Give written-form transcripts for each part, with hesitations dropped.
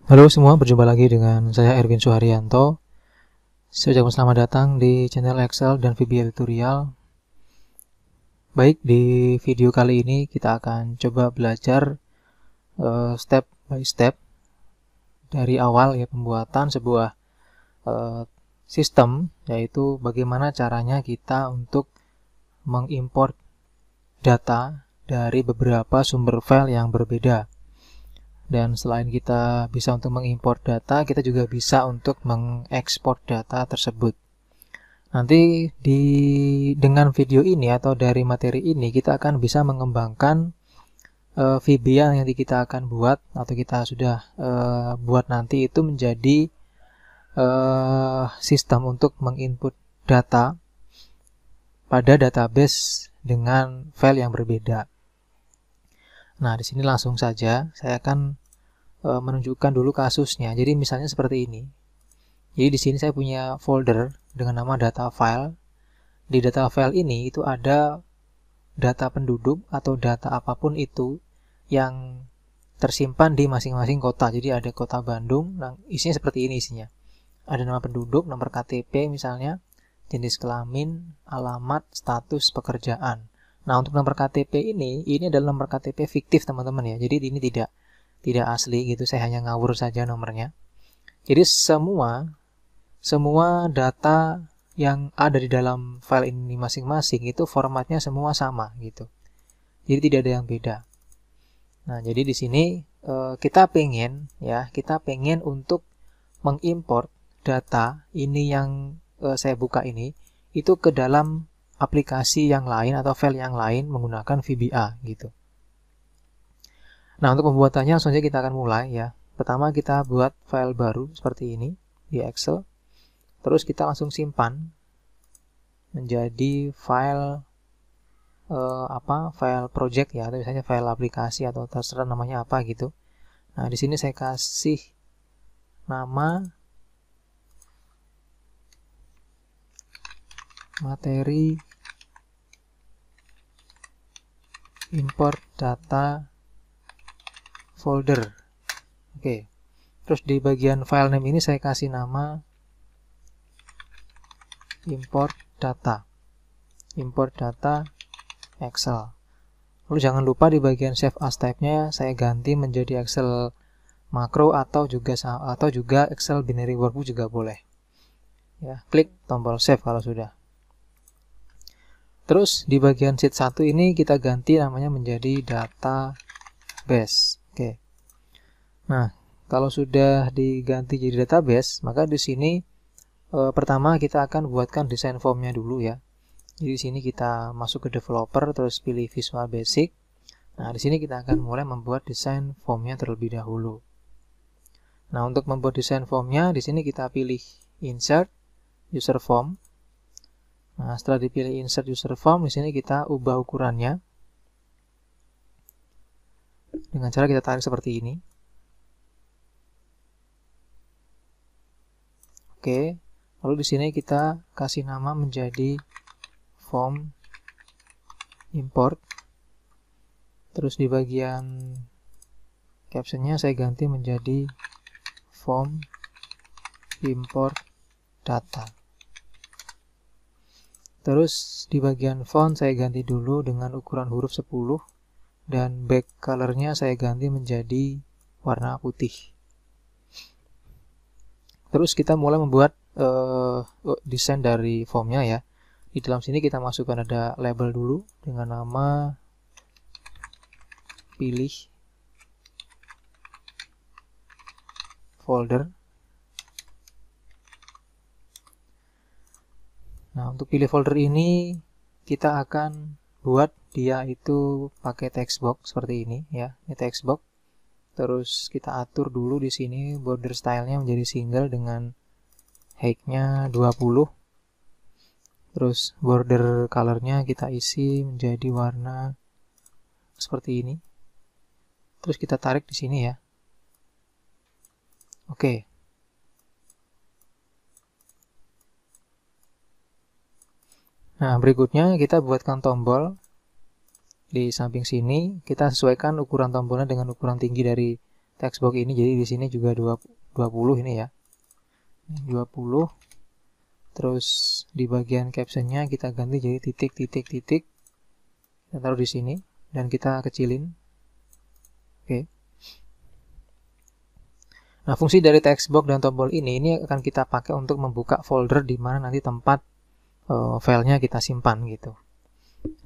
Halo semua, berjumpa lagi dengan saya Erwin Suharyanto. Saya ucapkan selamat datang di channel Excel dan VBA Tutorial. Baik, di video kali ini kita akan coba belajar step by step dari awal ya pembuatan sebuah sistem, yaitu bagaimana caranya kita untuk mengimport data dari beberapa sumber file yang berbeda. Dan selain kita bisa untuk mengimport data, kita juga bisa untuk mengekspor data tersebut. Nanti dengan video ini atau dari materi ini kita akan bisa mengembangkan VBA yang nanti kita akan buat atau kita sudah buat nanti itu menjadi sistem untuk menginput data pada database dengan file yang berbeda. Nah, di sini langsung saja saya akan menunjukkan dulu kasusnya. Jadi misalnya seperti ini. Jadi di sini saya punya folder dengan nama data file. Di data file ini itu ada data penduduk atau data apapun itu yang tersimpan di masing-masing kota. Jadi ada kota Bandung, nah isinya seperti ini isinya. Ada nama penduduk, nomor KTP misalnya, jenis kelamin, alamat, status pekerjaan. Nah, untuk nomor KTP ini adalah nomor KTP fiktif teman-teman ya. Jadi ini tidak asli gitu, saya hanya ngawur saja nomornya. Jadi semua data yang ada di dalam file ini masing-masing itu formatnya semua sama gitu. Jadi tidak ada yang beda. Nah, jadi di sini kita pengen untuk mengimport data ini yang saya buka ini itu ke dalam aplikasi yang lain atau file yang lain menggunakan VBA gitu. Nah, untuk pembuatannya langsung saja kita akan mulai ya. Pertama kita buat file baru seperti ini di Excel. Terus kita langsung simpan menjadi file file project ya, atau misalnya file aplikasi atau terserah namanya apa gitu. Nah, di sini saya kasih nama materi import data folder. Oke. Terus di bagian file name ini saya kasih nama import data Excel. Lalu jangan lupa di bagian save as type-nya saya ganti menjadi Excel makro atau juga Excel binary workbook juga boleh. Ya, klik tombol save kalau sudah. Terus di bagian sheet 1 ini kita ganti namanya menjadi database. Oke. Nah, kalau sudah diganti jadi database, maka di sini pertama kita akan buatkan desain formnya dulu ya. Jadi di sini kita masuk ke developer, terus pilih Visual Basic. Nah, di sini kita akan mulai membuat desain formnya terlebih dahulu. Nah, untuk membuat desain formnya, di sini kita pilih Insert User Form. Nah, setelah dipilih Insert User Form, di sini kita ubah ukurannya dengan cara kita tarik seperti ini. Oke, lalu di sini kita kasih nama menjadi form import. Terus di bagian captionnya saya ganti menjadi form import data. Terus di bagian font saya ganti dulu dengan ukuran huruf 10 dan back colornya saya ganti menjadi warna putih. Terus kita mulai membuat desain dari formnya ya. Di dalam sini kita masukkan ada label dulu dengan nama pilih folder. Nah, untuk pilih folder ini kita akan buat dia itu pakai text box seperti ini ya. Ini text box. Terus kita atur dulu di sini border stylenya menjadi single dengan height-nya 20. Terus border colornya kita isi menjadi warna seperti ini. Terus kita tarik di sini ya. Oke. Nah, berikutnya kita buatkan tombol di samping sini. Kita sesuaikan ukuran tombolnya dengan ukuran tinggi dari text box ini. Jadi di sini juga 20 ini ya. 20. Terus di bagian captionnya kita ganti jadi titik. Kita taruh di sini dan kita kecilin. Oke. Nah, fungsi dari text box dan tombol ini akan kita pakai untuk membuka folder di mana nanti tempat filenya kita simpan gitu.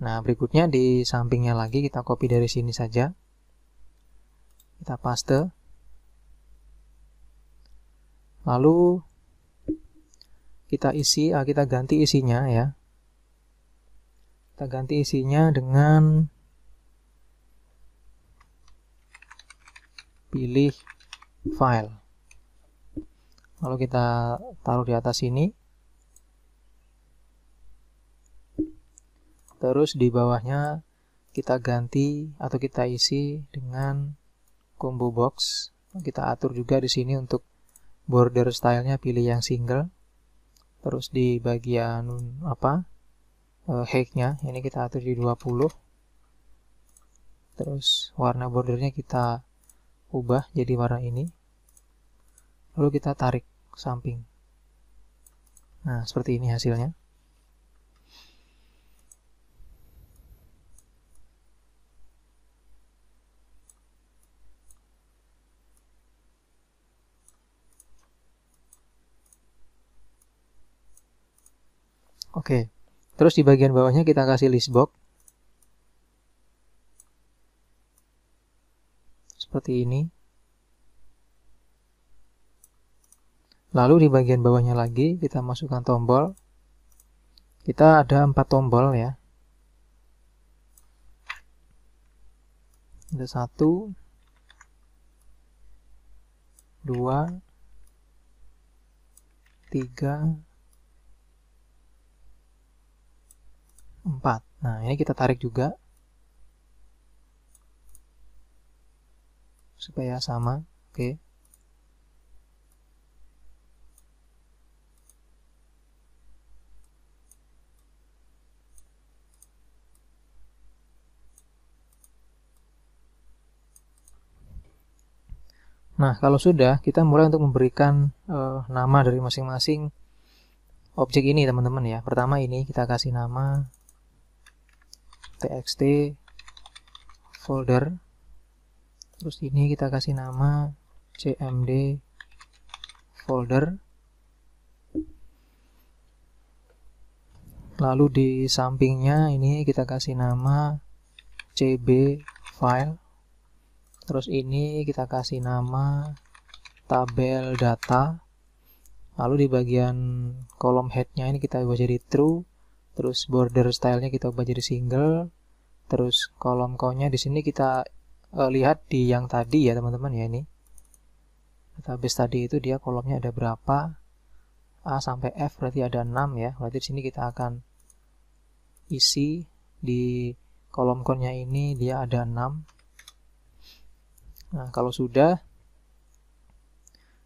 Nah, berikutnya di sampingnya lagi kita copy dari sini saja. Kita paste. Lalu kita ganti isinya ya. Kita ganti isinya dengan pilih file. Lalu kita taruh di atas sini. Terus di bawahnya kita ganti atau kita isi dengan combo box. Kita atur juga di sini untuk border stylenya pilih yang single. Terus di bagian height-nya ini kita atur di 20. Terus warna bordernya kita ubah jadi warna ini. Lalu kita tarik ke samping. Nah, seperti ini hasilnya. Oke, terus di bagian bawahnya kita kasih list box. Seperti ini. Lalu di bagian bawahnya lagi kita masukkan tombol. Kita ada 4 tombol ya. Ada 1, 2, 3, 4. Nah, ini kita tarik juga supaya sama. Oke. Nah, kalau sudah, kita mulai untuk memberikan nama dari masing-masing objek ini, teman-teman ya. Pertama ini kita kasih nama txt folder. Terus ini kita kasih nama cmd folder. Lalu di sampingnya ini kita kasih nama cb file. Terus ini kita kasih nama tabel data. Lalu di bagian kolom head-nya ini kita ubah jadi true. Terus border style-nya kita ubah jadi single. Terus kolom count-nya di sini kita lihat di yang tadi ya teman-teman ya, ini. Database tadi itu dia kolomnya ada berapa? A sampai F berarti ada 6 ya. Berarti di sini kita akan isi di kolom count-nya ini dia ada 6. Nah, kalau sudah,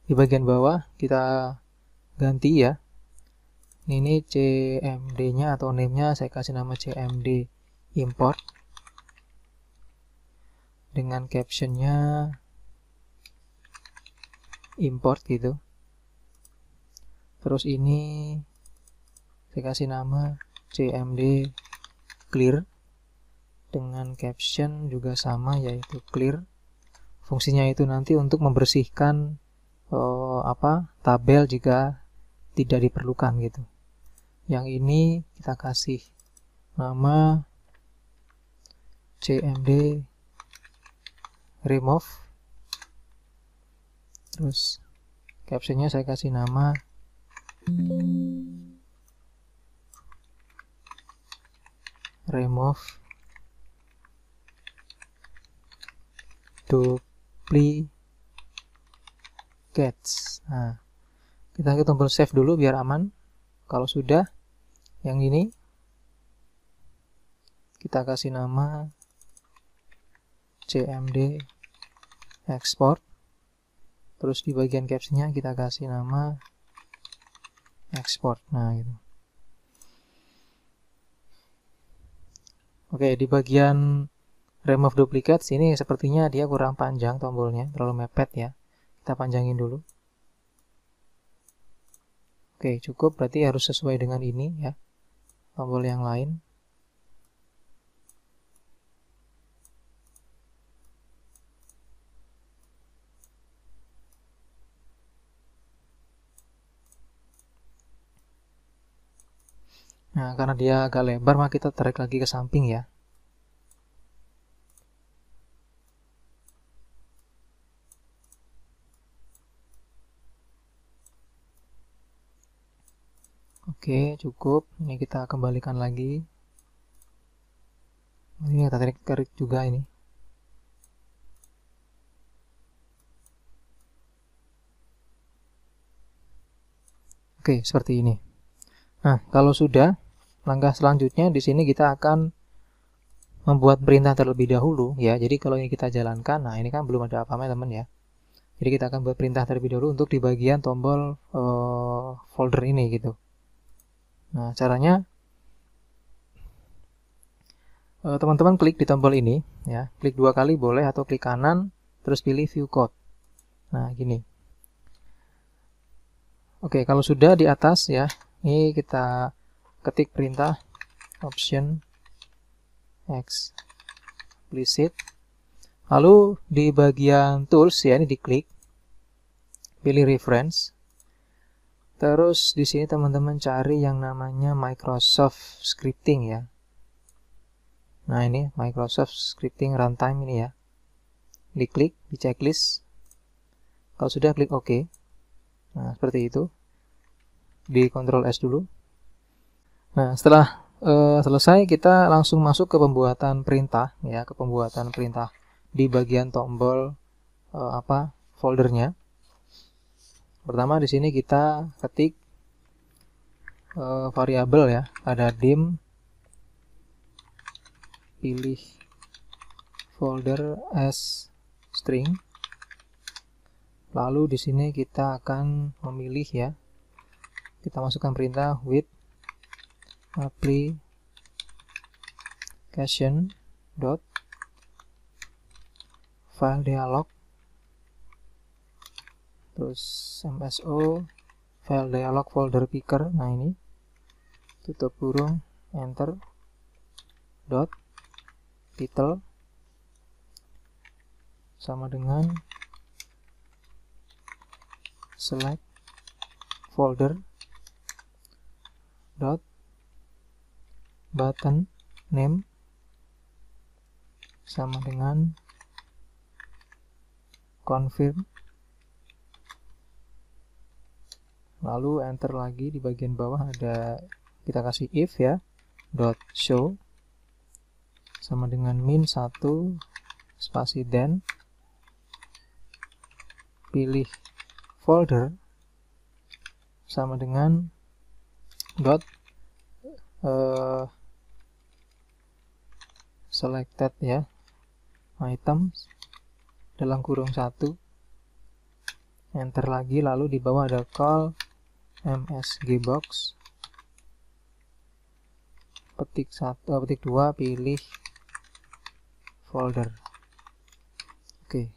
di bagian bawah kita ganti ya. Ini cmd-nya atau name-nya saya kasih nama cmd import. Dengan caption-nya import gitu. Terus ini saya kasih nama cmd clear. Dengan caption juga sama yaitu clear. Fungsinya itu nanti untuk membersihkan tabel jika tidak diperlukan gitu. Yang ini kita kasih nama cmd remove. Terus captionnya saya kasih nama remove duplicates. Nah, kita ke tombol save dulu biar aman. Kalau sudah, yang ini kita kasih nama cmd export. Terus di bagian captionnya kita kasih nama export. Nah, gitu. Oke, di bagian remove duplicates ini sepertinya dia kurang panjang tombolnya, terlalu mepet ya. Kita panjangin dulu. Oke, cukup, berarti harus sesuai dengan ini ya, tombol yang lain. Nah, karena dia agak lebar, maka kita tarik lagi ke samping ya. Oke, cukup. Ini kita kembalikan lagi. Ini kita tarik juga ini. Oke, seperti ini. Nah, kalau sudah, langkah selanjutnya di sini kita akan membuat perintah terlebih dahulu ya. Jadi kalau ini kita jalankan, nah ini kan belum ada apa-apa teman ya. Jadi kita akan buat perintah terlebih dahulu untuk di bagian tombol folder ini gitu. Nah, caranya teman-teman klik di tombol ini ya, klik 2 kali boleh atau klik kanan terus pilih view code. Nah, gini. Oke, kalau sudah di atas ya, ini kita ketik perintah option explicit. Lalu di bagian tools ya, ini diklik, pilih reference. Terus di sini teman-teman cari yang namanya Microsoft Scripting ya. Nah, ini Microsoft Scripting Runtime ini ya. Diklik di checklist. Kalau sudah klik OK. Nah, seperti itu. Di Ctrl S dulu. Nah, setelah selesai kita langsung masuk ke pembuatan perintah ya, ke pembuatan perintah di bagian tombol foldernya. Pertama di sini kita ketik variabel ya, ada dim, pilih folder as string. Lalu di sini kita akan memilih ya, kita masukkan perintah with application dot file dialog, terus mso file dialog folder picker. Nah, ini tutup kurung, enter, dot title sama dengan select folder dot button name sama dengan confirm, lalu enter lagi. Di bagian bawah ada, kita kasih if ya, dot show sama dengan min 1 spasi then, pilih folder sama dengan dot selected ya, items dalam kurung 1, enter lagi. Lalu di bawah ada call msgbox, petik 2, pilih folder. Oke.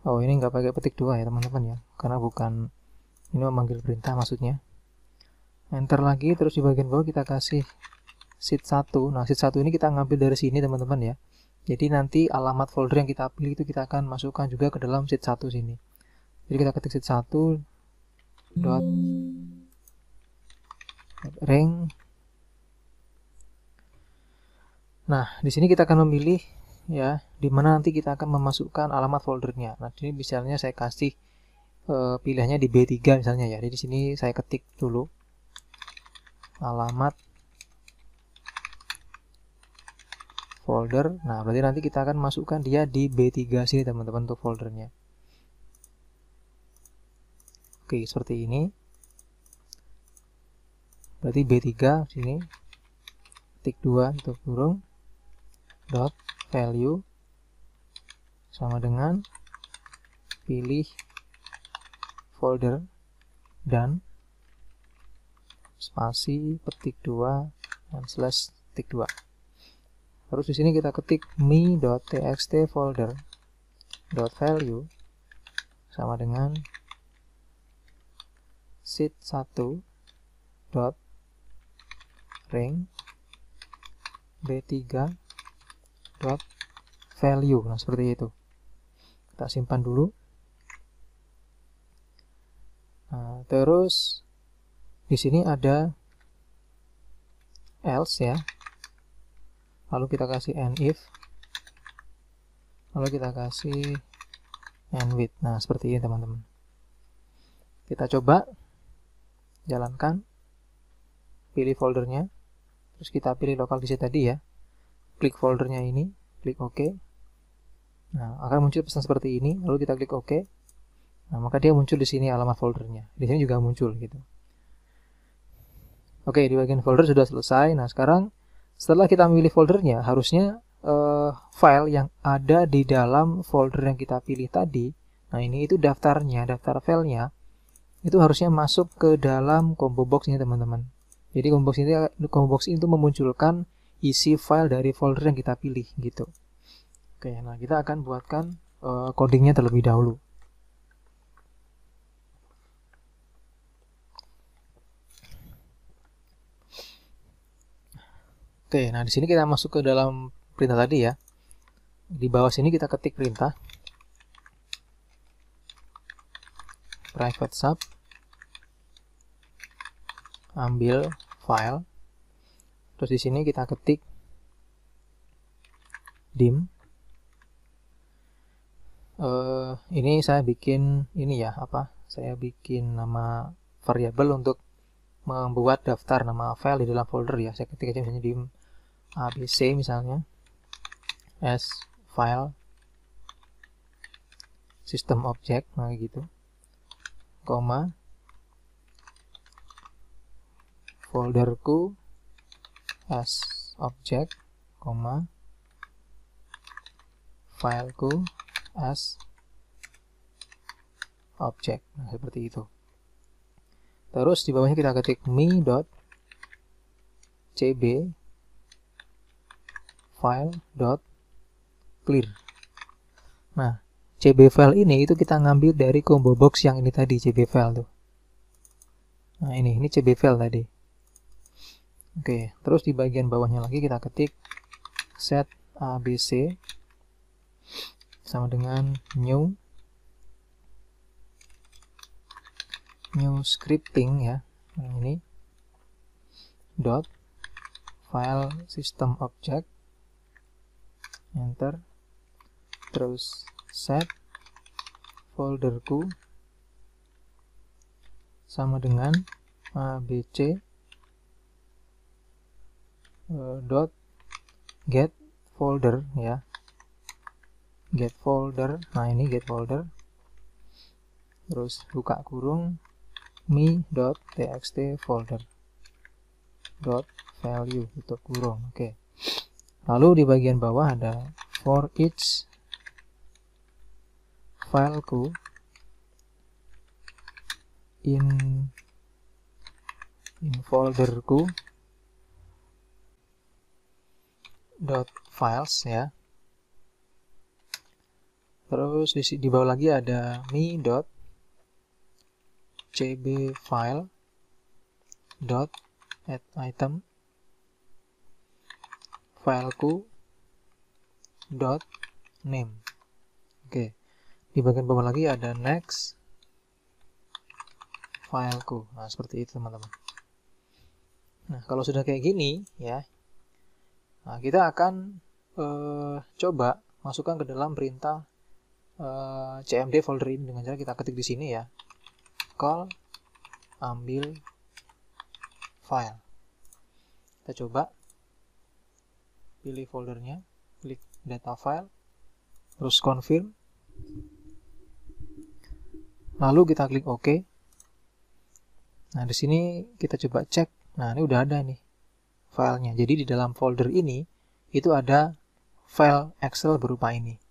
Oh, ini nggak pakai petik 2 ya teman-teman ya, karena bukan, ini memanggil perintah maksudnya. Enter lagi, terus di bagian bawah kita kasih sheet 1. Nah, sheet 1 ini kita ngambil dari sini teman-teman ya. Jadi nanti alamat folder yang kita pilih itu kita akan masukkan juga ke dalam sheet 1 sini. Jadi kita ketik sheet 1 dot rank. Nah, di sini kita akan memilih ya, di mana nanti kita akan memasukkan alamat foldernya. Nah, ini misalnya saya kasih pilihannya di B3 misalnya ya. Jadi di sini saya ketik dulu alamat folder. Nah, berarti nanti kita akan masukkan dia di B3 sini teman-teman untuk foldernya. Oke, seperti ini. Berarti B3 sini, ketik 2 untuk kurung dot value sama dengan pilih folder dan spasi petik 2 dan /2. Terus di sini kita ketik me.txt folder.value sama dengan sheet1.ring b3.value. Nah, seperti itu. Kita simpan dulu. Nah, terus di sini ada else ya. Lalu kita kasih end if. Lalu kita kasih end with. Nah, seperti ini teman-teman. Kita coba jalankan. Pilih foldernya. Terus kita pilih local disk tadi ya. Klik foldernya ini, klik OK. Nah, akan muncul pesan seperti ini. Lalu kita klik OK. Nah, maka dia muncul di sini alamat foldernya. Di sini juga muncul gitu. Oke, di bagian folder sudah selesai. Nah, sekarang setelah kita memilih foldernya, harusnya file yang ada di dalam folder yang kita pilih tadi, nah ini itu daftarnya, daftar filenya, itu harusnya masuk ke dalam combo box ini teman-teman. Jadi combo box ini itu memunculkan isi file dari folder yang kita pilih gitu. Oke, nah kita akan buatkan codingnya terlebih dahulu. Oke, nah di sini kita masuk ke dalam perintah tadi ya. Di bawah sini kita ketik perintah private sub, ambil file, terus di sini kita ketik dim. Ini saya bikin ini ya, saya bikin nama variabel untuk membuat daftar nama file di dalam folder ya. Saya ketik aja misalnya dim abc misalnya as file system object, nah gitu, koma folderku as object, koma fileku as object. Nah, seperti itu. Terus di bawahnya kita ketik me.cb file.clear. Nah, cb file ini itu kita ngambil dari combo box yang ini tadi, cb file tuh. Nah, ini cb file tadi. Oke, terus di bagian bawahnya lagi kita ketik set abc sama dengan new scripting ya. Nah, ini dot file system object, enter, terus set folderku sama dengan abc dot get folder ya, get folder. Nah, ini get folder, terus buka kurung me.txt folder dot value tutup kurung. Oke. Lalu di bagian bawah ada for each fileku in folderku dot files ya. Terus di bawah lagi ada me dot cb file dot add item fileku dot name. Oke. Di bagian bawah lagi ada next fileku. Nah, seperti itu teman-teman. Nah, kalau sudah kayak gini ya, nah, kita akan coba masukkan ke dalam perintah cmd folder ini dengan cara kita ketik di sini ya, call ambil file. Kita coba pilih foldernya, klik data file, terus confirm, lalu kita klik OK. Nah, di sini kita coba cek. Nah, ini udah ada nih filenya. Jadi di dalam folder ini itu ada file Excel berupa ini.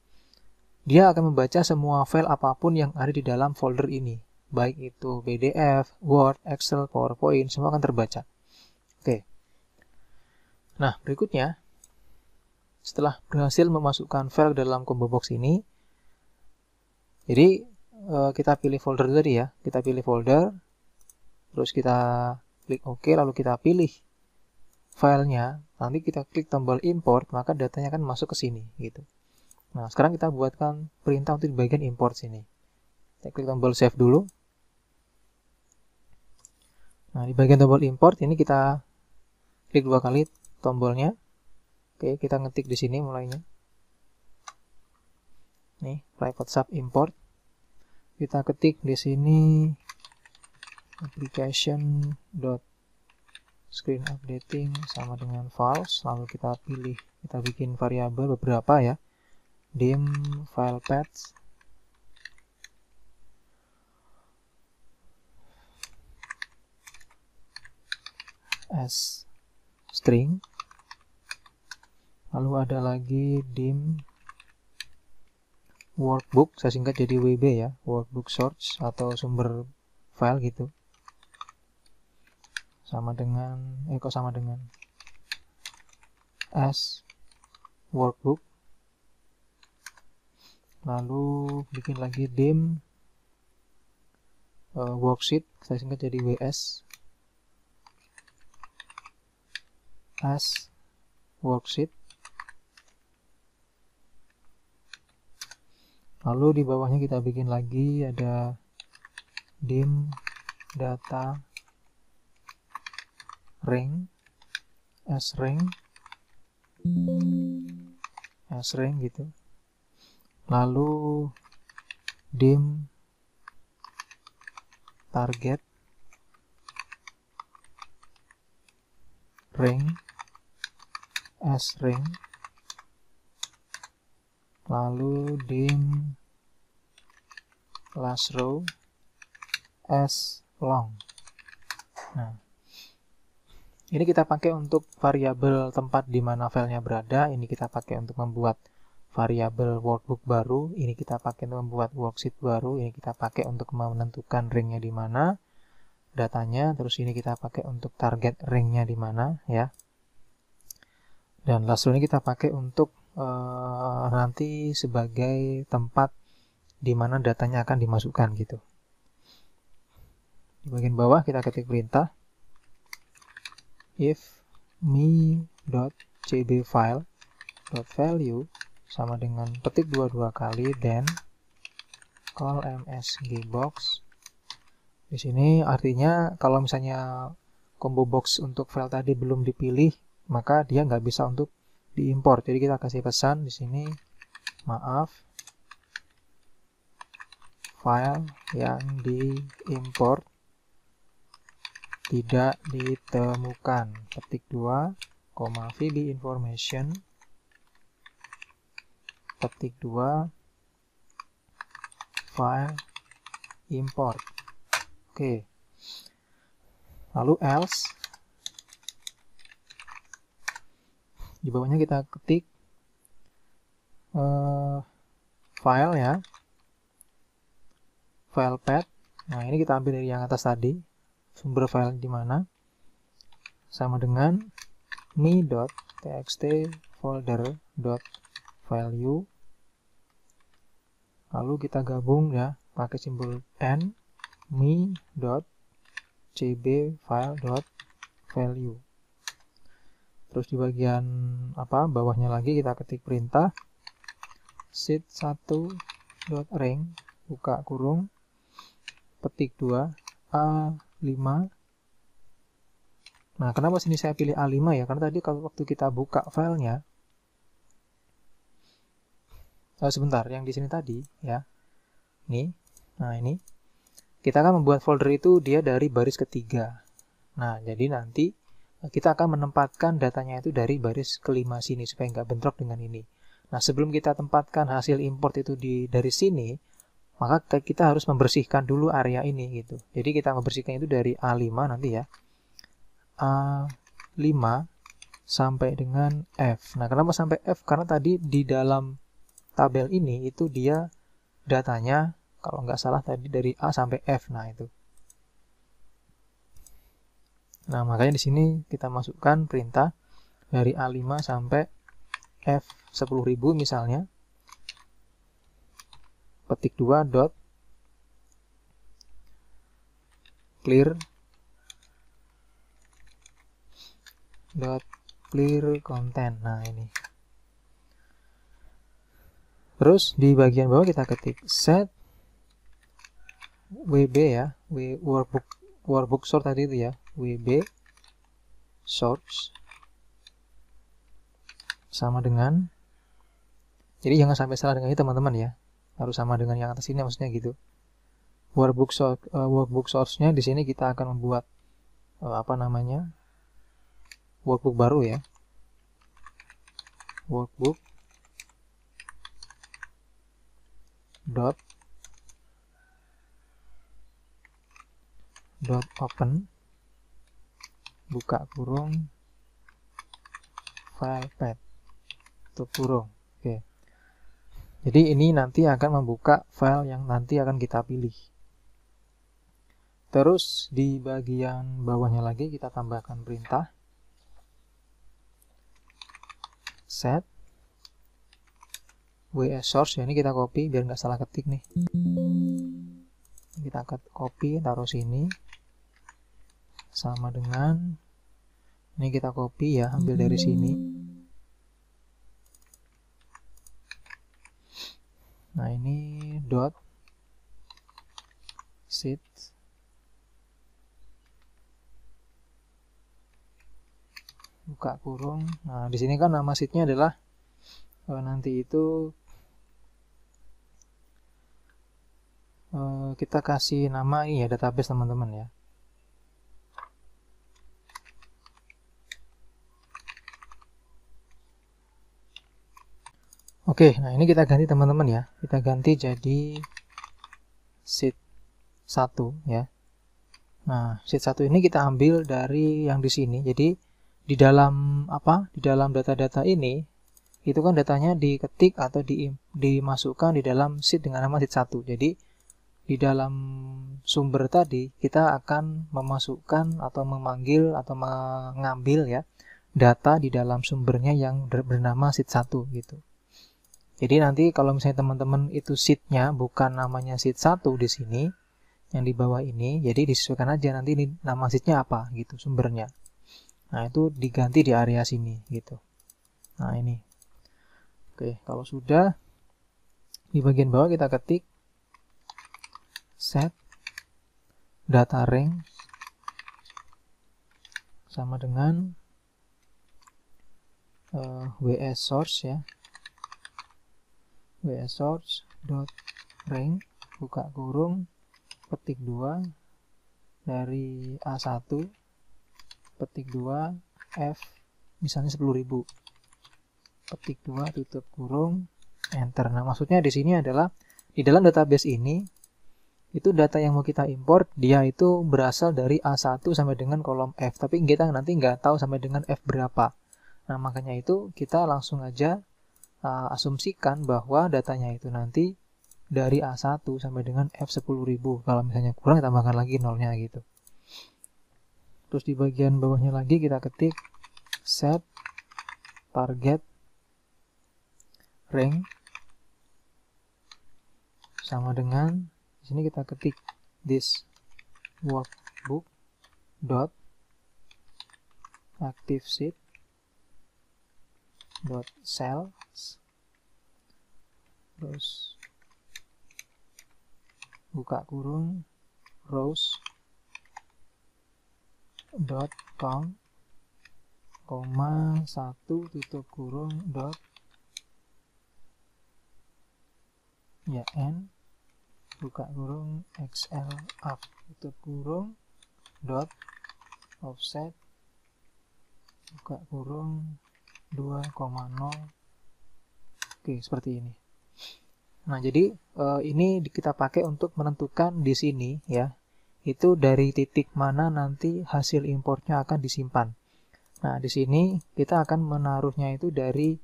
Dia akan membaca semua file apapun yang ada di dalam folder ini, baik itu PDF, Word, Excel, PowerPoint, semua akan terbaca. Oke. Nah, berikutnya, setelah berhasil memasukkan file dalam combo box ini, jadi kita pilih folder tadi ya, kita pilih folder, terus kita klik OK, lalu kita pilih filenya, nanti kita klik tombol import, maka datanya akan masuk ke sini gitu. Nah, sekarang kita buatkan perintah untuk di bagian import sini. Kita klik tombol save dulu. Nah, di bagian tombol import ini kita klik 2 kali tombolnya. Oke, kita ngetik di sini mulainya. Nih, private sub import. Kita ketik di sini application.screen updating sama dengan false, lalu kita pilih, kita bikin variabel beberapa ya. Dim file path as string, lalu ada lagi dim workbook, saya singkat jadi WB ya, workbook source atau sumber file gitu, sama dengan as workbook, lalu bikin lagi dim worksheet, saya singkat jadi WS as worksheet. Lalu di bawahnya kita bikin lagi ada dim data rank as rank gitu. Lalu dim target rank as rank, lalu dim last row as long. Nah, ini kita pakai untuk variabel tempat di mana filenya berada. Ini kita pakai untuk membuat variabel workbook baru. Ini kita pakai untuk membuat worksheet baru. Ini kita pakai untuk menentukan ranknya di mana datanya. Terus ini kita pakai untuk target ranknya di mana ya. Dan last row ini kita pakai untuk nanti sebagai tempat di mana datanya akan dimasukkan gitu. Di bagian bawah kita ketik perintah if me.cbfile.value sama dengan petik 22 kali then call msgbox. Di sini artinya kalau misalnya combo box untuk file tadi belum dipilih, maka dia nggak bisa untuk diimport. Jadi kita kasih pesan di sini, maaf, file yang diimport tidak ditemukan. Petik 2, VB information, petik 2, file import. Oke. Lalu else, di bawahnya kita ketik file ya, file path. Nah, ini kita ambil dari yang atas tadi, sumber file di mana, sama dengan me.txt folder.value, lalu kita gabung ya pakai simbol n, me.cbfile.value. Terus di bagian bawahnya lagi kita ketik perintah sheet1.rank buka kurung petik 2 A5. Nah, kenapa sini saya pilih A5 ya? Karena tadi kalau waktu kita buka filenya, sebentar, yang di sini tadi ya, nih, nah ini kita akan membuat folder itu dia dari baris ketiga. Nah, jadi nanti kita akan menempatkan datanya itu dari baris kelima sini supaya nggak bentrok dengan ini. Nah, sebelum kita tempatkan hasil import itu dari sini, maka kita harus membersihkan dulu area ini gitu. Jadi kita membersihkan itu dari A5 nanti ya. A5 sampai dengan F. Nah, kenapa sampai F? Karena tadi di dalam tabel ini itu dia datanya kalau nggak salah tadi dari A sampai F. Nah, itu. Nah, makanya di sini kita masukkan perintah dari A5 sampai F10.000 misalnya. Petik 2 dot clear content. Nah, ini. Terus di bagian bawah kita ketik set WB ya, workbook source tadi itu ya, WB source sama dengan, jadi jangan sampai salah dengan ini teman-teman ya, harus sama dengan yang atas ini, maksudnya gitu. Workbook source-nya di sini kita akan membuat workbook baru ya, workbook dot open buka kurung file path tutup kurung. Oke. Jadi ini nanti akan membuka file yang nanti akan kita pilih. Terus di bagian bawahnya lagi kita tambahkan perintah set WS source ya, ini kita copy biar nggak salah ketik nih. Kita copy taruh sini sama dengan ini, kita copy ya, ambil dari sini. Nah, ini dot sheet buka kurung. Nah, di sini kan nama sheetnya adalah nanti itu kita kasih nama ini ya, database teman-teman ya. Oke, nah ini kita ganti teman-teman ya. Kita ganti jadi sheet 1 ya. Nah, sheet 1 ini kita ambil dari yang di sini. Jadi di dalam Di dalam data-data ini itu kan datanya diketik atau dimasukkan di dalam sheet dengan nama sheet 1. Jadi di dalam sumber tadi kita akan memasukkan atau memanggil atau mengambil ya data di dalam sumbernya yang bernama sheet 1 gitu. Jadi nanti kalau misalnya teman-teman itu sheet-nya bukan namanya sheet 1 di sini yang di bawah ini, jadi disesuaikan aja nanti ini nama sheet-nya apa gitu sumbernya. Nah, itu diganti di area sini gitu. Nah, ini. Oke, kalau sudah di bagian bawah kita ketik set data range sama dengan WS source ya, WS source dot range buka kurung petik 2 dari A1 petik 2 F misalnya 10.000 petik 2 tutup kurung enter. Nah, maksudnya di sini adalah di dalam database ini itu data yang mau kita import dia itu berasal dari A1 sampai dengan kolom F, tapi kita nanti nggak tahu sampai dengan F berapa. Nah, makanya itu kita langsung aja asumsikan bahwa datanya itu nanti dari A1 sampai dengan F10.000. Kalau misalnya kurang, tambahkan lagi nolnya gitu. Terus di bagian bawahnya lagi kita ketik set target range sama dengan di sini kita ketik this workbook dot active sheet dot cells terus buka kurung rows dot count koma 1 tutup kurung dot ya n buka kurung XL up tutup kurung dot offset buka kurung 2,0. Oke, seperti ini. Nah, jadi ini kita pakai untuk menentukan di sini ya, itu dari titik mana nanti hasil importnya akan disimpan. Nah, di sini kita akan menaruhnya itu dari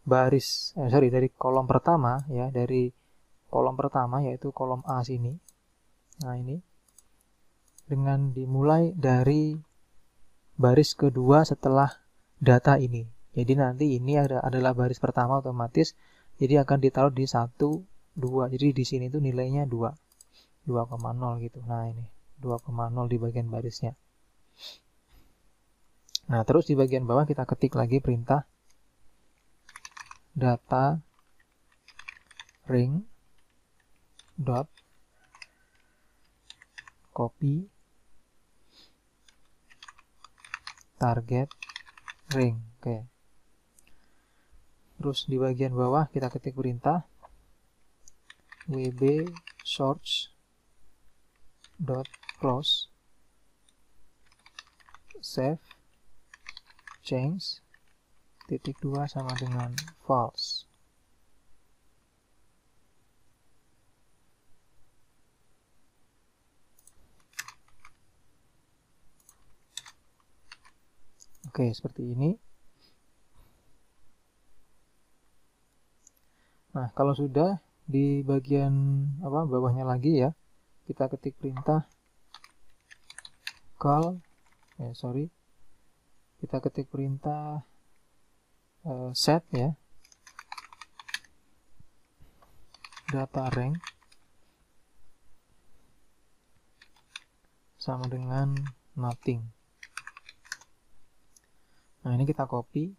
dari kolom pertama ya, dari kolom pertama yaitu kolom A sini. Nah, ini dengan dimulai dari baris kedua setelah data ini. Jadi nanti ini adalah baris pertama otomatis, jadi akan ditaruh di 1, 2. Jadi di sini tuh nilainya 2, 2,0 gitu. Nah ini 2,0 di bagian barisnya. Nah terus di bagian bawah kita ketik lagi perintah data ring dot copy target ring. Oke. Terus di bagian bawah kita ketik perintah wb source dot close save change titik 2 sama dengan false. Oke, seperti ini. Nah, kalau sudah di bagian bawahnya lagi ya, kita ketik perintah call kita ketik perintah set ya data rank sama dengan nothing. Nah, ini kita copy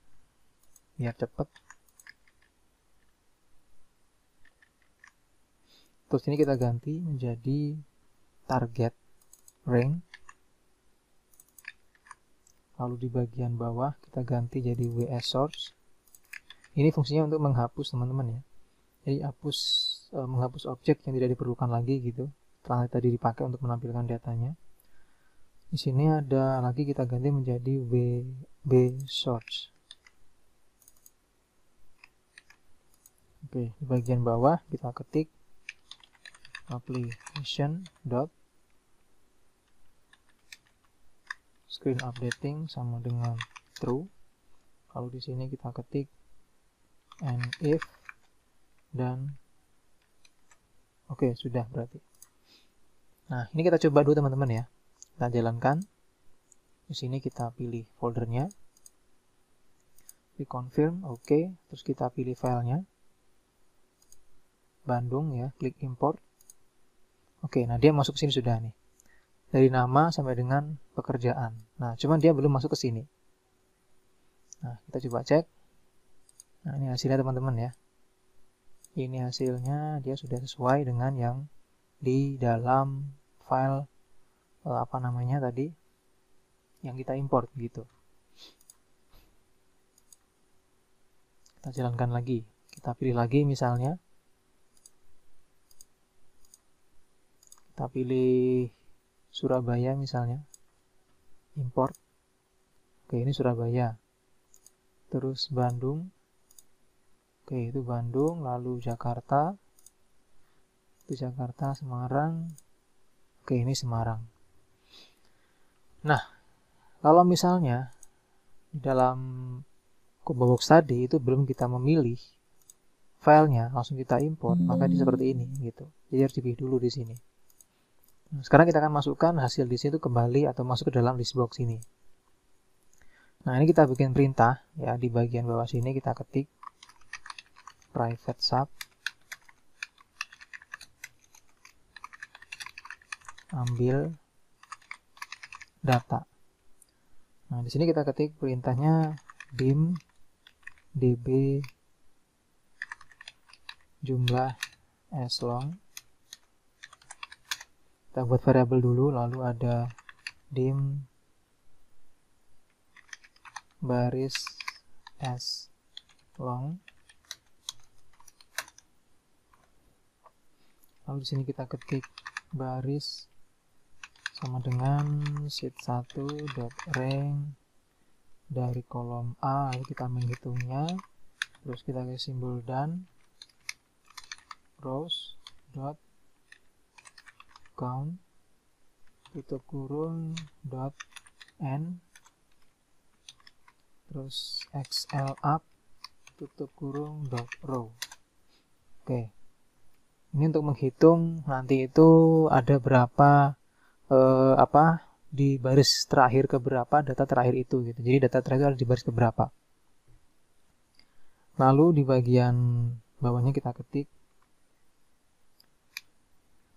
biar cepet. Terus ini kita ganti menjadi target rank. Lalu di bagian bawah kita ganti jadi WS source. Ini fungsinya untuk menghapus teman-teman ya. Jadi menghapus objek yang tidak diperlukan lagi gitu. Setelah tadi dipakai untuk menampilkan datanya. Di sini ada lagi kita ganti menjadi WB source. Oke, di bagian bawah kita ketik application dot screen updating sama dengan true. Lalu di sini kita ketik and if dan oke, sudah berarti. Nah, ini kita coba dulu teman-teman ya. Kita jalankan. Di sini kita pilih foldernya. Klik confirm, oke. Terus kita pilih filenya. Bandung ya, klik import. Oke, nah dia masuk ke sini sudah nih. Dari nama sampai dengan pekerjaan. Nah, cuman dia belum masuk ke sini. Nah, kita coba cek. Nah, ini hasilnya teman-teman ya. Ini hasilnya dia sudah sesuai dengan yang di dalam file tadi yang kita import gitu. Kita jalankan lagi. Kita pilih lagi misalnya. Kita pilih Surabaya misalnya, import. Oke, ini Surabaya. Terus Bandung. Oke, itu Bandung. Lalu Jakarta. Itu Jakarta, Semarang. Oke, ini Semarang. Nah, kalau misalnya di dalam combo box tadi itu belum kita memilih filenya, langsung kita import, maka dia seperti ini gitu. Jadi harus dipilih dulu di sini. Nah, sekarang kita akan masukkan hasil di situ kembali atau masuk ke dalam list box ini. Nah, ini kita bikin perintah ya, di bagian bawah sini kita ketik private sub ambil data. Nah, di sini kita ketik perintahnya dim db jumlah long. Kita buat variabel dulu, lalu ada dim baris long. Lalu di sini kita ketik baris sama dengan sheet1.rank dari kolom A, kita menghitungnya. Terus kita kasih simbol dan rows dot count tutup kurung dot n, terus xl up tutup kurung dot row. Oke, ini untuk menghitung nanti itu ada berapa di baris terakhir ke berapa data terakhir itu gitu. Jadi data terakhir ada di baris ke berapa. Lalu di bagian bawahnya kita ketik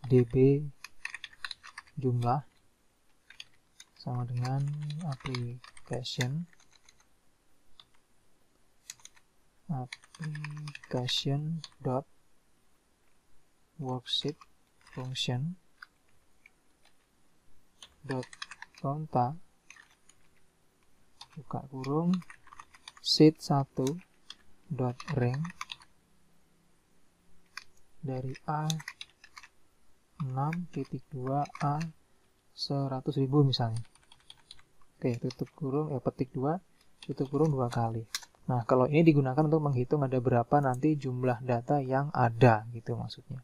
db jumlah sama dengan application dot worksheet function dot konta buka kurung sheet 1 dot rank dari A6.2 A 100.000 misalnya. Oke, tutup kurung, petik 2, tutup kurung 2 kali. Nah, kalau ini digunakan untuk menghitung ada berapa nanti jumlah data yang ada, gitu maksudnya.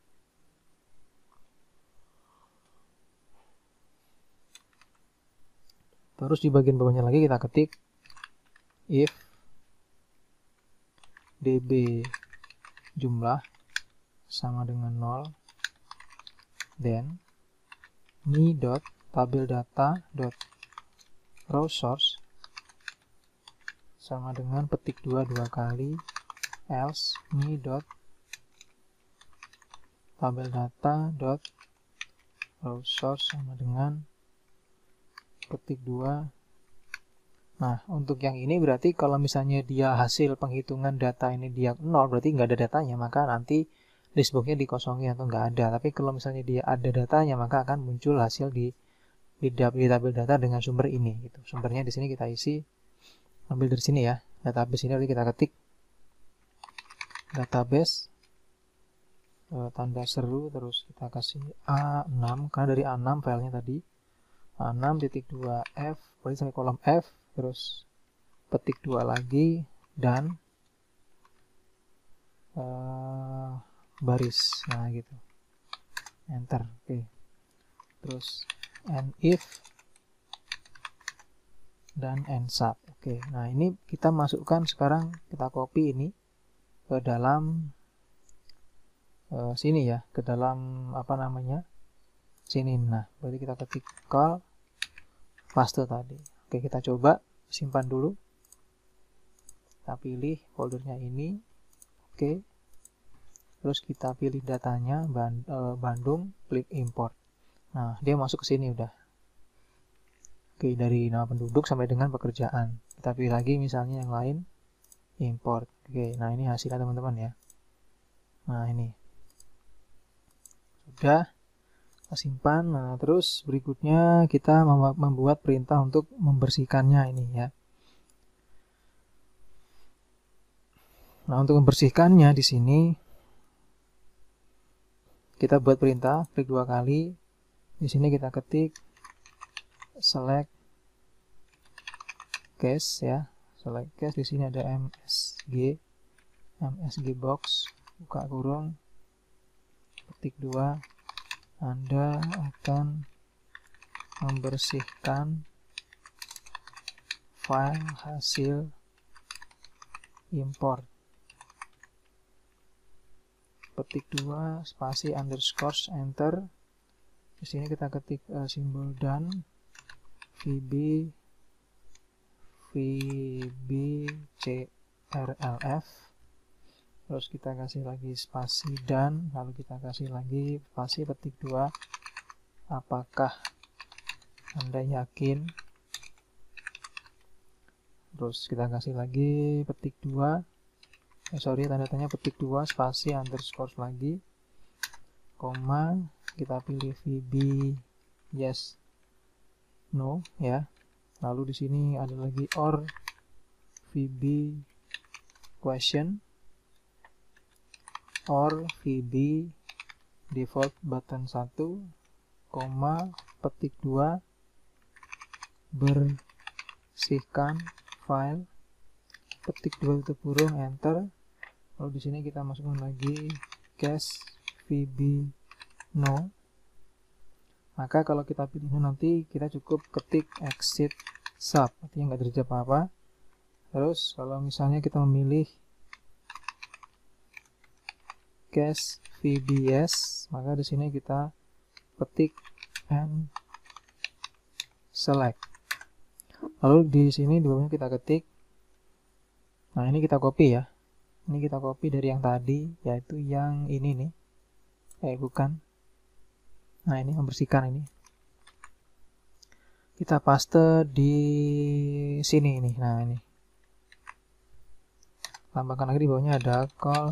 Terus di bagian bawahnya lagi kita ketik if db jumlah sama dengan 0, then mi.tabeldata.row source sama dengan petik 2 kali, else mi.tabeldata.row source sama dengan petik 2. Nah, untuk yang ini berarti kalau misalnya dia hasil penghitungan data ini dia 0, berarti nggak ada datanya, maka nanti listboxnya dikosongin atau nggak ada. Tapi kalau misalnya dia ada datanya, maka akan muncul hasil di tabel data dengan sumber ini. Gitu. Sumbernya di sini kita isi, ambil dari sini ya. Database ini nanti kita ketik database tanda seru, terus kita kasih A6 karena dari A6 filenya tadi A6.2F, berarti sampai kolom F, terus petik 2 lagi dan baris, nah gitu, enter. Oke. Terus and if dan and sub. Oke, nah ini kita masukkan sekarang, kita copy ini ke dalam sini ya, ke dalam apa namanya sini. Nah, berarti kita ketik call paste tadi. Oke, kita coba simpan dulu, kita pilih foldernya ini. Oke, terus kita pilih datanya Bandung, klik import. Nah, dia masuk ke sini udah. Oke, dari nama penduduk sampai dengan pekerjaan. Kita pilih lagi misalnya yang lain, import. Oke, nah ini hasilnya teman-teman ya. Nah, ini sudah kita simpan. Nah, terus berikutnya kita membuat perintah untuk membersihkannya ini ya. Nah, untuk membersihkannya di sini kita buat perintah, klik 2 kali. Di sini kita ketik select cache ya. Select cache, di sini ada msg box, buka kurung, petik 2. Anda akan membersihkan file hasil import. Petik 2 spasi underscore enter. Di sini kita ketik simbol done vb crlf. Terus kita kasih lagi spasi done, lalu kita kasih lagi spasi petik 2. Apakah Anda yakin? Terus kita kasih lagi petik 2. Tanda tanya petik 2 spasi underscore lagi, koma, kita pilih VB yes no ya. Lalu di sini ada lagi or VB question or VB default button 1, koma, petik 2, bersihkan file, petik 2 tutup kurung, enter. Lalu di sini kita masukkan lagi cache VB no. Maka kalau kita pilih nanti kita cukup ketik exit sub, artinya nggak terjadi apa-apa. Terus kalau misalnya kita memilih cache VBS, maka di sini kita ketik and select. Lalu di sini di bawahnya kita ketik. Nah, ini kita copy ya. Ini kita copy dari yang tadi, yaitu yang ini nih. Bukan. Nah, ini membersihkan ini. Kita paste di sini nih. Nah, ini. Tambahkan lagi di bawahnya ada call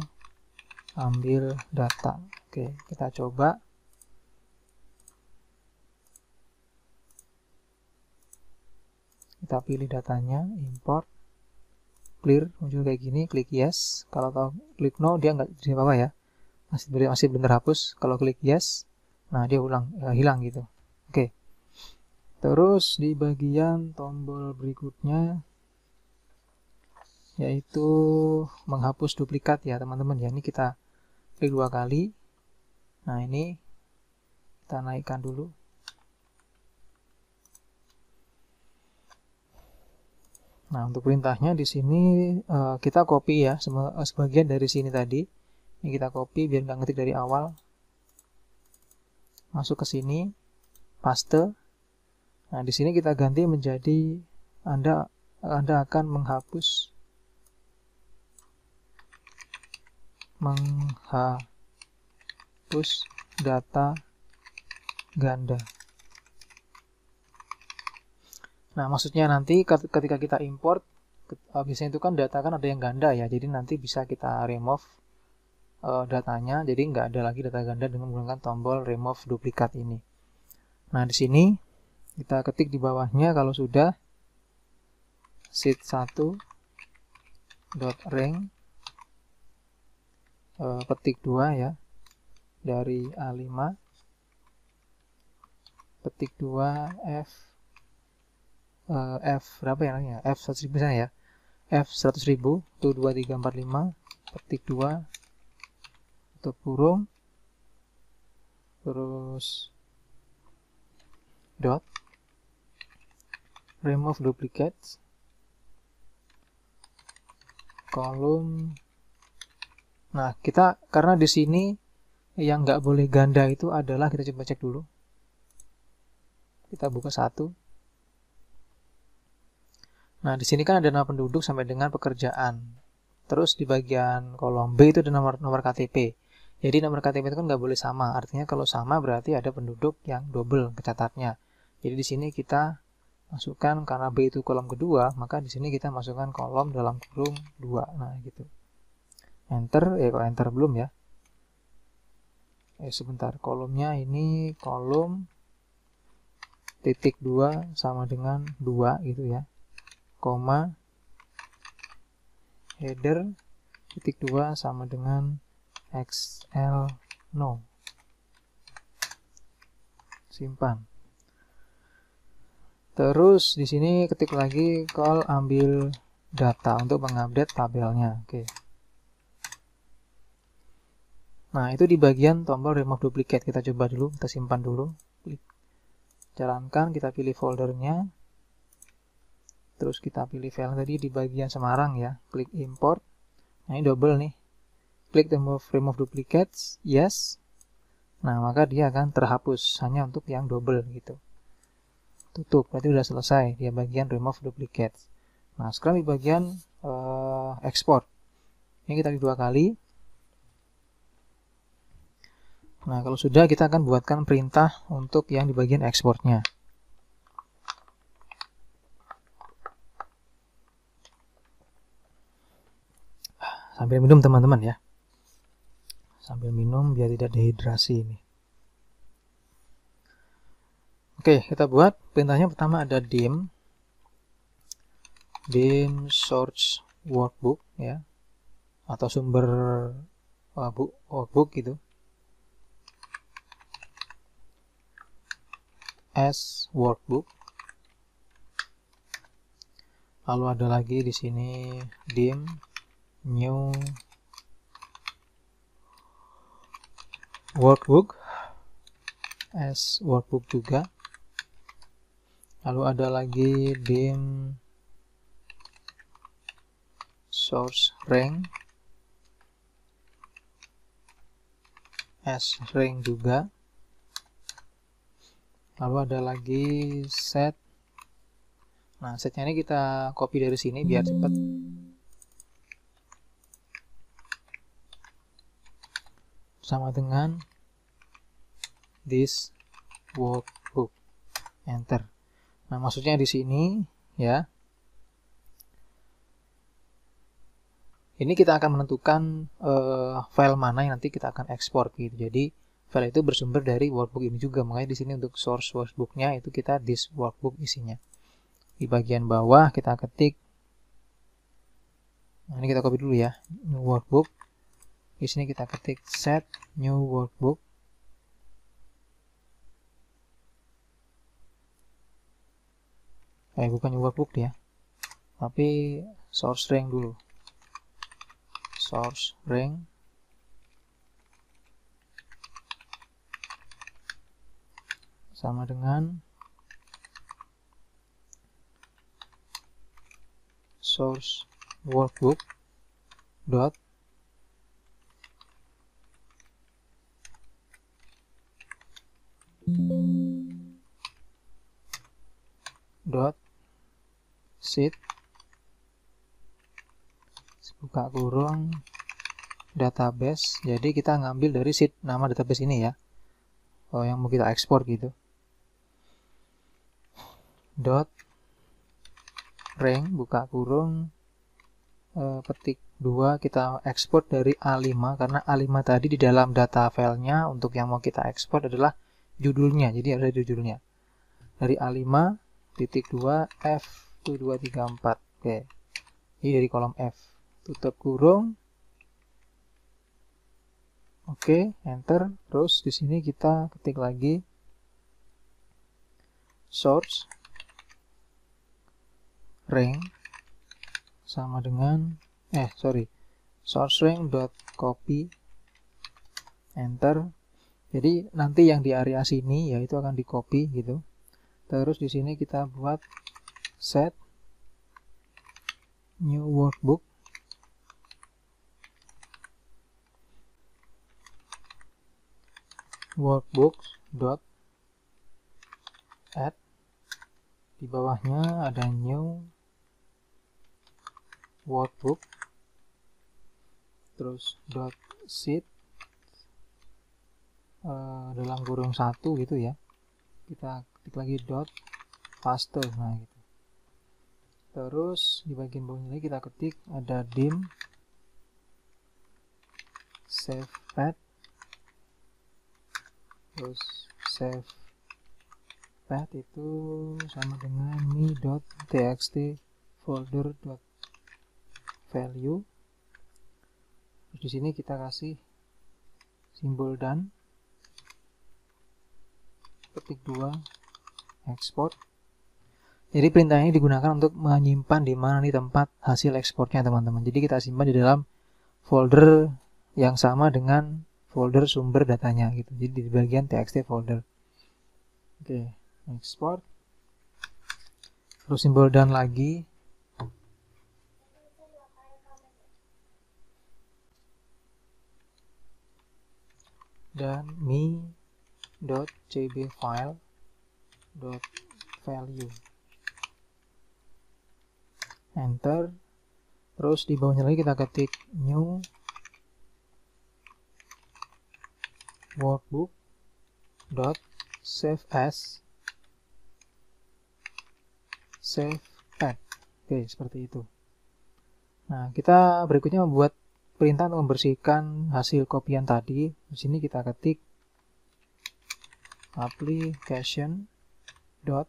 ambil data. Oke, kita coba. Kita pilih datanya, import, clear, muncul kayak gini, klik yes. Kalau klik no, dia nggak jadi apa-apa ya, masih bener hapus. Kalau klik yes, nah dia hilang gitu. Oke. Terus di bagian tombol berikutnya, yaitu menghapus duplikat ya teman-teman ya. Ini kita klik 2 kali. Nah ini kita naikkan dulu. Nah, untuk perintahnya di sini kita copy ya, sebagian dari sini tadi. Ini kita copy biar nggak ngetik dari awal. Masuk ke sini, paste. Nah, di sini kita ganti menjadi Anda akan menghapus data ganda. Nah, maksudnya nanti ketika kita import, biasanya itu kan data kan ada yang ganda ya, jadi nanti bisa kita remove datanya, jadi nggak ada lagi data ganda dengan menggunakan tombol remove duplikat ini. Nah, di sini kita ketik di bawahnya kalau sudah sheet1.rank petik 2 ya, dari A5 petik 2 F berapa ya namanya? F100.000 misalnya ya. F100.000 itu 2345 petik 2 tutup kurung terus dot remove duplicates kolom. Nah, kita karena di sini yang nggak boleh ganda itu adalah, kita coba cek dulu. Kita buka satu. Nah, di sini kan ada nama penduduk sampai dengan pekerjaan. Terus di bagian kolom B itu ada nomor KTP. Jadi nomor KTP itu kan nggak boleh sama. Artinya kalau sama berarti ada penduduk yang double kecatatnya. Jadi di sini kita masukkan, karena B itu kolom kedua, maka di sini kita masukkan kolom dalam kurung 2. Nah, gitu. Enter, kok enter belum ya? Sebentar, kolomnya ini kolom titik 2 sama dengan 2 gitu ya. Koma header titik 2 sama dengan XL no. Simpan. Terus di sini ketik lagi call ambil data untuk mengupdate tabelnya. Oke. Nah, itu di bagian tombol remove duplicate. Kita coba dulu, kita simpan dulu. Klik. Jalankan, kita pilih foldernya. Terus kita pilih file tadi di bagian Semarang ya. Klik import. Nah, ini double nih. Klik remove duplicates, yes. Nah, maka dia akan terhapus hanya untuk yang double gitu. Tutup, berarti udah selesai dia bagian remove duplicates. Nah, sekarang di bagian export. Ini kita klik 2 kali. Nah, kalau sudah, kita akan buatkan perintah untuk yang di bagian ekspornya. Sambil minum teman-teman ya. Sambil minum biar tidak dehidrasi ini. Oke, kita buat perintahnya. Pertama ada dim source workbook ya, atau sumber workbook gitu, as workbook. Lalu ada lagi di sini dim new workbook as workbook juga. Lalu ada lagi dim source rank as rank juga. Lalu ada lagi set. Nah, setnya ini kita copy dari sini biar cepat. sama dengan this workbook, enter. Nah, maksudnya di sini ya, ini kita akan menentukan file mana yang nanti kita akan ekspor gitu. Jadi file itu bersumber dari workbook ini juga, makanya di sini untuk source workbooknya itu kita this workbook isinya. Di bagian bawah kita ketik, nah ini kita copy dulu ya, new workbook. Di sini kita ketik set new workbook. Bukan new workbook dia, tapi source rank dulu. Source rank sama dengan source workbook dot sheet buka kurung database. Jadi kita ngambil dari sheet nama database ini ya, yang mau kita ekspor gitu. Dot rank buka kurung petik 2, kita ekspor dari A5 karena A5 tadi di dalam data filenya untuk yang mau kita ekspor adalah judulnya, jadi ada judulnya. Dari A5 titik 2 F1234. Oke, ini dari kolom F, tutup kurung. Oke, enter. Terus di sini kita ketik lagi source rank sama dengan source rank dot copy, enter. Jadi nanti yang di area sini yaitu akan di copy gitu. Terus di sini kita buat set new workbook workbooks dot add. Di bawahnya ada new workbook, terus dot sheet dalam kurung 1 gitu ya. Kita ketik lagi dot paste, nah gitu. Terus di bagian bawahnya kita ketik ada dim save path, terus save path itu sama dengan me.txt folder.value. Terus di sini kita kasih simbol dan petik 2 export. Jadi perintah ini digunakan untuk menyimpan di mana nih tempat hasil ekspornya teman-teman. Jadi kita simpan di dalam folder yang sama dengan folder sumber datanya gitu. Jadi di bagian txt folder. Oke, export. Terus simbol dan lagi. Dan me.cbfile.value. Enter. Terus di bawahnya lagi kita ketik new workbook dot save as save path. Oke, seperti itu. Nah, kita berikutnya membuat perintah untuk membersihkan hasil kopian tadi. Di sini kita ketik application dot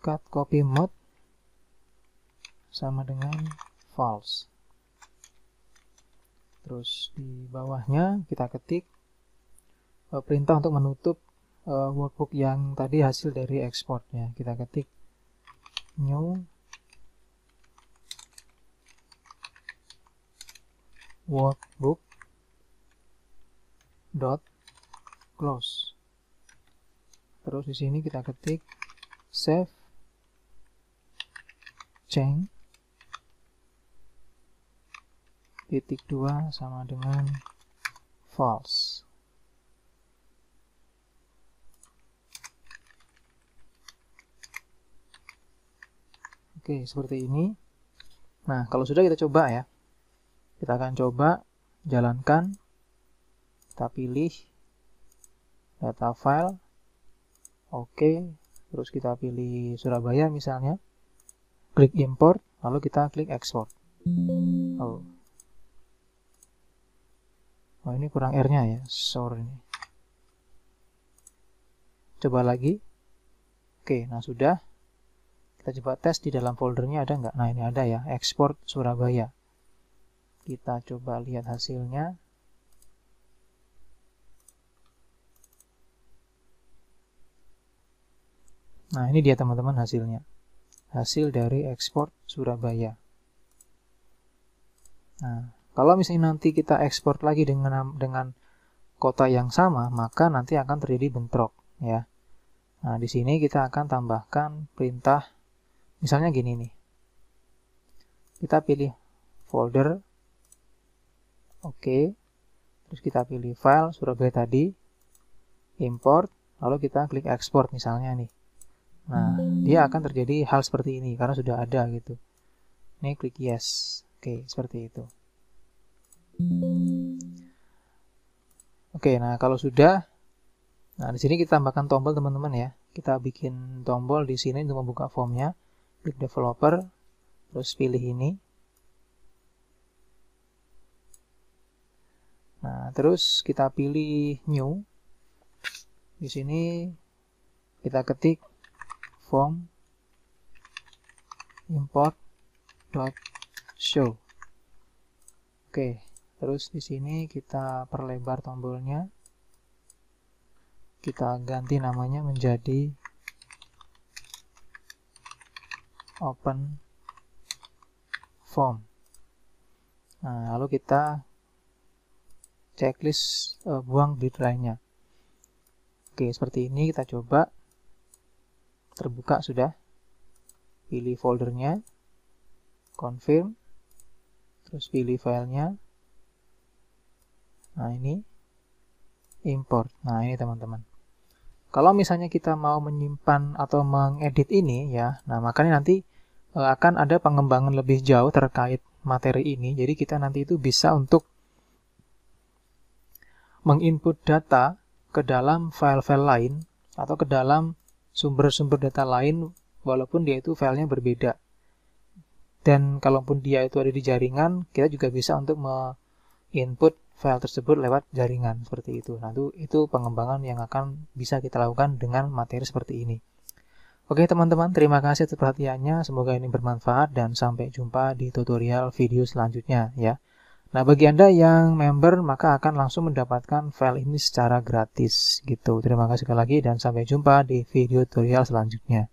cut copy mode sama dengan false. Terus di bawahnya kita ketik perintah untuk menutup workbook yang tadi hasil dari ekspornya. Kita ketik new workbook dot close. Terus di sini kita ketik save change titik 2 sama dengan false. Oke, seperti ini. Nah, kalau sudah kita coba ya. Kita akan coba jalankan, kita pilih data file, oke, terus kita pilih Surabaya misalnya, klik import, lalu kita klik export. Oh ini kurang R-nya ya, sorry ini. Coba lagi. Oke, nah sudah. Kita coba tes di dalam foldernya ada nggak? Nah ini ada ya, export Surabaya. Kita coba lihat hasilnya. Nah ini dia teman-teman hasilnya. Hasil dari ekspor Surabaya. Nah, kalau misalnya nanti kita ekspor lagi dengan kota yang sama, maka nanti akan terjadi bentrok ya. Nah, di sini kita akan tambahkan perintah misalnya gini nih. Kita pilih folder. Oke. Terus kita pilih file Surabaya tadi, import, lalu kita klik export misalnya nih. Nah, dia akan terjadi hal seperti ini karena sudah ada gitu. Ini klik yes. Oke, seperti itu. Oke, nah kalau sudah, nah di sini kita tambahkan tombol teman-teman ya. Kita bikin tombol di sini untuk membuka formnya. Klik developer, terus pilih ini. Nah, terus kita pilih new. Di sini kita ketik form import .show. Oke, terus di sini kita perlebar tombolnya. Kita ganti namanya menjadi open form. Nah, lalu kita checklist buang div lainnya. Oke, seperti ini kita coba. Terbuka sudah. Pilih foldernya, confirm, terus pilih filenya. Nah ini import. Nah ini teman-teman. Kalau misalnya kita mau menyimpan atau mengedit ini ya, nah makanya nanti akan ada pengembangan lebih jauh terkait materi ini. Jadi kita nanti itu bisa untuk menginput data ke dalam file-file lain atau ke dalam sumber-sumber data lain walaupun dia itu filenya berbeda. Dan kalaupun dia itu ada di jaringan, kita juga bisa untuk menginput file tersebut lewat jaringan seperti itu. Nah, itu pengembangan yang akan bisa kita lakukan dengan materi seperti ini. Oke teman-teman, terima kasih atas perhatiannya. Semoga ini bermanfaat dan sampai jumpa di tutorial video selanjutnya ya. Nah, bagi Anda yang member maka akan langsung mendapatkan file ini secara gratis gitu. Terima kasih sekali lagi dan sampai jumpa di video tutorial selanjutnya.